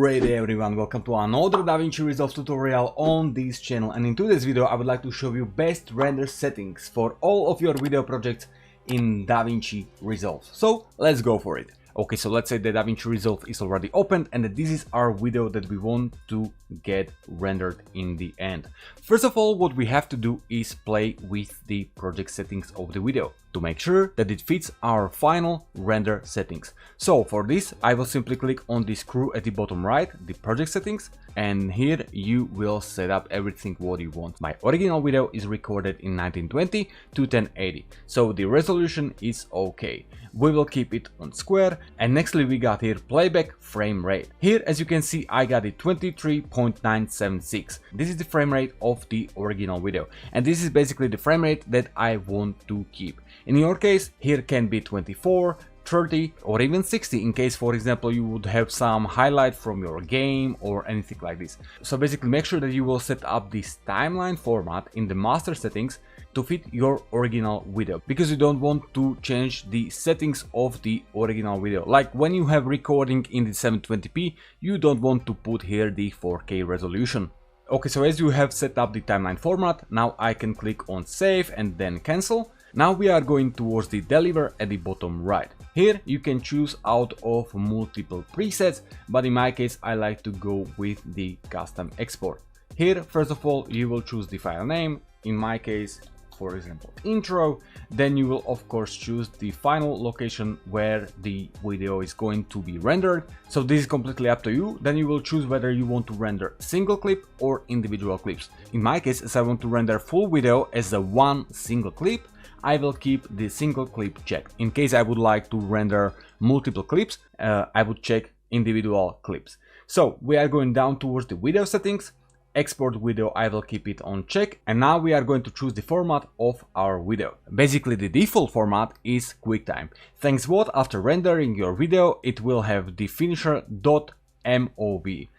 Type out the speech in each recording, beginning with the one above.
Alright everyone, welcome to another Davinci Resolve tutorial on this channel, and in today's video I would like to show you best render settings for all of your video projects in Davinci Resolve. So let's go for it. Okay, so let's say the Davinci Resolve is already opened and that this is our video that we want to get rendered in the end. First of all, what we have to do is play with the project settings of the video to make sure that it fits our final render settings. So for this, I will simply click on the screw at the bottom right, the project settings, and here you will set up everything what you want. My original video is recorded in 1920 to 1080, so the resolution is okay. We will keep it on square, and nextly we got here playback frame rate. Here, as you can see, I got it 23.976. This is the frame rate of the original video, and this is basically the frame rate that I want to keep. In your case, here can be 24, 30 or even 60 in case, for example, you would have some highlight from your game or anything like this. So basically make sure that you will set up this timeline format in the master settings to fit your original video, because you don't want to change the settings of the original video. Like when you have recording in the 720p, you don't want to put here the 4K resolution. Okay, so as you have set up the timeline format, now I can click on save and then cancel. Now we are going towards the deliver at the bottom right. Here you can choose out of multiple presets, but in my case I like to go with the custom export. Here, first of all, you will choose the file name, in my case, for example, intro. Then you will of course choose the final location where the video is going to be rendered. So this is completely up to you. Then you will choose whether you want to render single clip or individual clips. In my case, as I want to render full video as a one single clip, I will keep the single clip checked. In case I would like to render multiple clips, I would check individual clips. So we are going down towards the video settings. Export video, I will keep it on check, and now we are going to choose the format of our video. Basically the default format is QuickTime. Thanks what, after rendering your video, it will have the finisher.mov.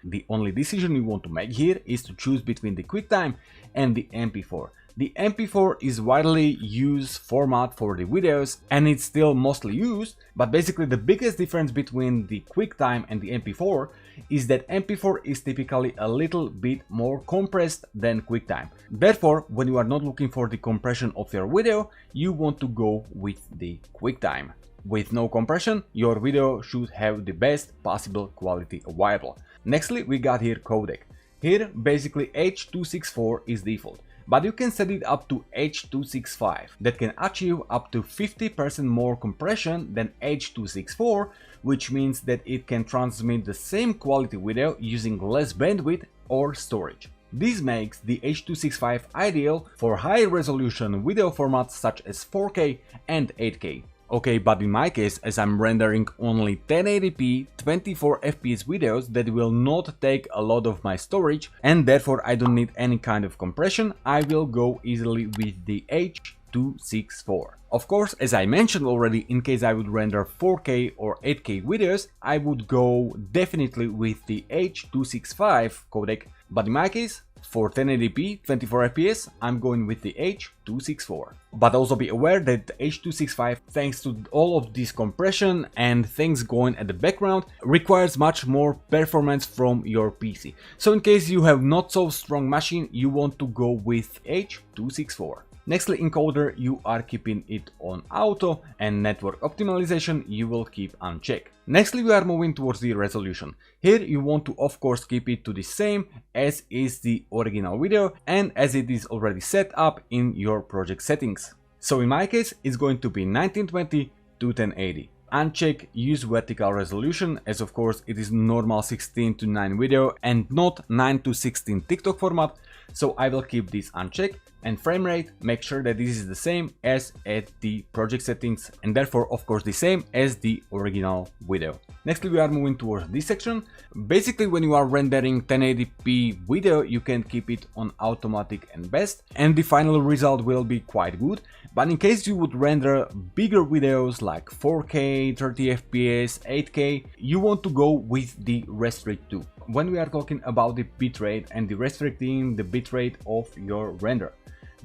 The only decision you want to make here is to choose between the QuickTime and the MP4. The MP4 is widely used format for the videos and it's still mostly used, but basically the biggest difference between the QuickTime and the MP4 is that MP4 is typically a little bit more compressed than QuickTime. Therefore, when you are not looking for the compression of your video, you want to go with the QuickTime. With no compression, your video should have the best possible quality available. Nextly, we got here codec. Here, basically H.264 is default, but you can set it up to H.265 that can achieve up to 50% more compression than H.264, which means that it can transmit the same quality video using less bandwidth or storage. This makes the H.265 ideal for high resolution video formats such as 4K and 8K. Okay, but in my case, as I'm rendering only 1080p 24 fps videos that will not take a lot of my storage and therefore I don't need any kind of compression, I will go easily with the H.264. Of course, as I mentioned already, in case I would render 4K or 8K videos, I would go definitely with the H.265 codec, but in my case, for 1080p 24 fps, I'm going with the H.264. But also be aware that the H.265, thanks to all of this compression and things going at the background, requires much more performance from your PC. So in case you have not so strong machine, you want to go with H.264. Nextly, encoder, you are keeping it on auto, and network optimization you will keep unchecked. Nextly, we are moving towards the resolution. Here you want to of course keep it to the same as is the original video and as it is already set up in your project settings. So in my case, it's going to be 1920 to 1080. Uncheck use vertical resolution, as of course it is normal 16:9 video and not 9:16 TikTok format, so I will keep this unchecked. And frame rate, make sure that this is the same as at the project settings and therefore of course the same as the original video. Next we are moving towards this section. Basically when you are rendering 1080p video, you can keep it on automatic and best and the final result will be quite good. But in case you would render bigger videos like 4K, 30 fps, 8K, you want to go with the restrict 2. When we are talking about the bitrate and the restricting the bitrate of your render.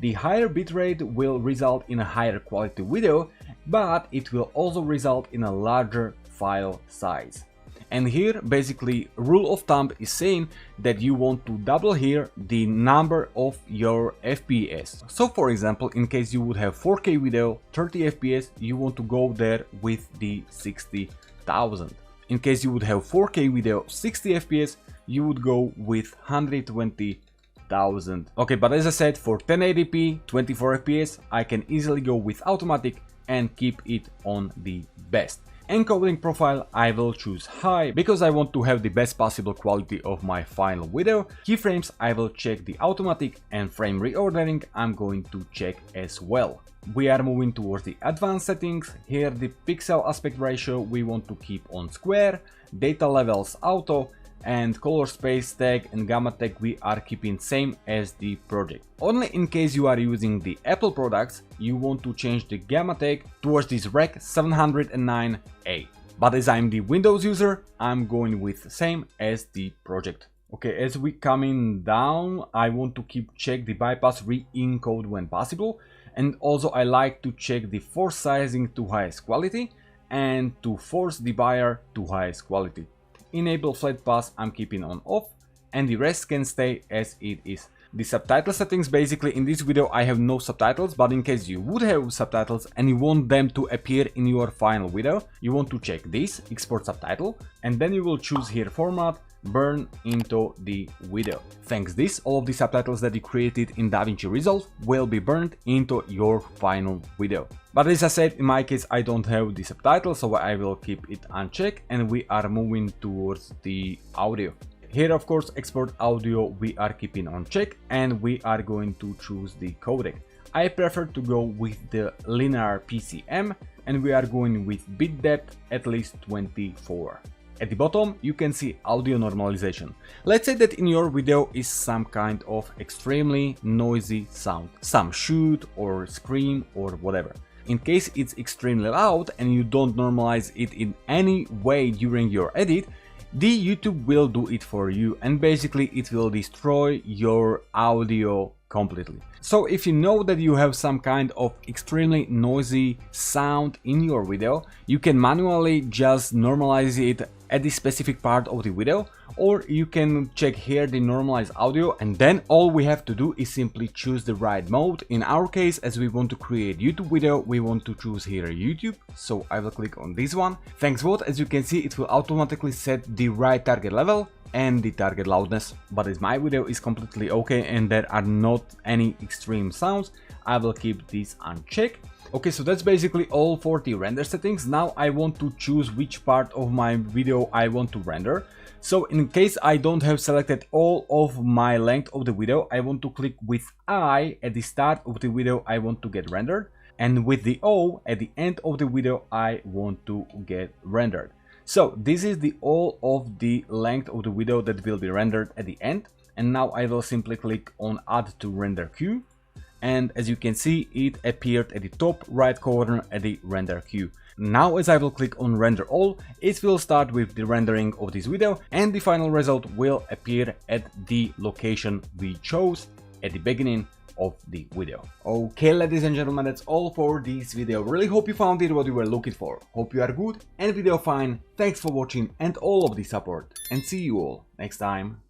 The higher bitrate will result in a higher quality video, but it will also result in a larger file size. And here basically rule of thumb is saying that you want to double here the number of your FPS. So for example, in case you would have 4K video 30 FPS, you want to go there with the 60,000. In case you would have 4K video 60 FPS, you would go with 120,000. Okay, but as I said, for 1080p 24 FPS I can easily go with automatic and keep it on the best. Encoding profile I will choose high because I want to have the best possible quality of my final video. Keyframes I will check the automatic, and frame reordering I'm going to check as well. We are moving towards the advanced settings. Here the pixel aspect ratio we want to keep on square, data levels auto, and color space tag and gamma tag we are keeping same as the project. Only in case you are using the Apple products, you want to change the gamma tag towards this Rec 709A. But as I'm the Windows user, I'm going with same as the project. Okay, as we coming down, I want to keep check the bypass re-encode when possible, and also I like to check the force sizing to highest quality and to force the buyer to highest quality. Enable flat pass I'm keeping on off, and the rest can stay as it is. The subtitle settings, basically in this video I have no subtitles, but in case you would have subtitles and you want them to appear in your final video, you want to check this, export subtitle, and then you will choose here format, burn into the video. Thanks this, all of the subtitles that you created in Davinci Resolve will be burned into your final video. But as I said, in my case I don't have the subtitles, so I will keep it unchecked, and we are moving towards the audio. Here of course export audio we are keeping on check, and we are going to choose the codec. I prefer to go with the linear PCM, and we are going with bit depth at least 24. At the bottom you can see audio normalization. Let's say that in your video is some kind of extremely noisy sound, some shoot or scream or whatever. In case it's extremely loud and you don't normalize it in any way during your edit, the YouTube will do it for you, and basically it will destroy your audio completely. So if you know that you have some kind of extremely noisy sound in your video, you can manually just normalize it at the specific part of the video, or you can check here the normalize audio, and then all we have to do is simply choose the right mode. In our case, as we want to create YouTube video, we want to choose here YouTube, so I will click on this one. Thanks what, as you can see, it will automatically set the right target level and the target loudness, but as my video is completely okay and there are not any extreme sounds, I will keep this unchecked. Okay, so that's basically all for the render settings. Now I want to choose which part of my video I want to render. So in case I don't have selected all of my length of the video, I want to click with I at the start of the video I want to get rendered, and with the O at the end of the video I want to get rendered. So this is the all of the length of the video that will be rendered at the end, and now I will simply click on add to render queue, and as you can see it appeared at the top right corner at the render queue. Now as I will click on render all, it will start with the rendering of this video, and the final result will appear at the location we chose at the beginning of the video. Okay, ladies and gentlemen, that's all for this video. Really hope you found it what you were looking for. Hope you are good and video fine. Thanks for watching and all of the support, and see you all next time.